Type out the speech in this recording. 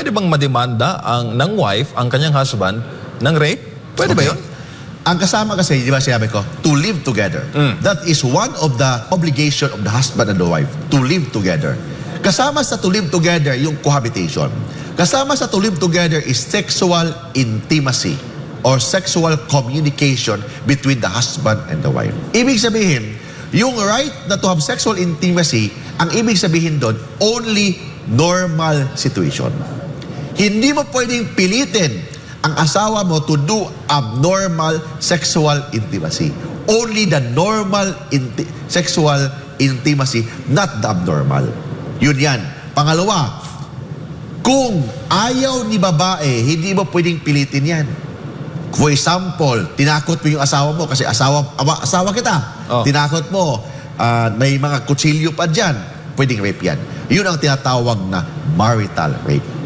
pwede bang mademanda ng wife, ang kanyang husband, ng rape? Pwede ba yun? Ang kasama kasi, di ba sinabi ko, to live together. That is one of the obligation of the husband and the wife, to live together. Kasama sa to live together yung cohabitation. Kasama sa to live together is sexual intimacy or sexual communication between the husband and the wife. Ibig sabihin, yung right na to have sexual intimacy, ang ibig sabihin doon, only normal situation. Hindi mo pwedeng pilitin ang asawa mo to do abnormal sexual intimacy. Only the normal sexual intimacy, not the abnormal. Yun yan. Pangalawa, kung ayaw ni babae, hindi mo pwedeng pilitin yan. For example, tinakot mo yung asawa mo kasi asawa kita. Oh. Tinakot mo, may mga kutsilyo pa dyan. Pwedeng rape yan. Yun ang tinatawag na marital rape.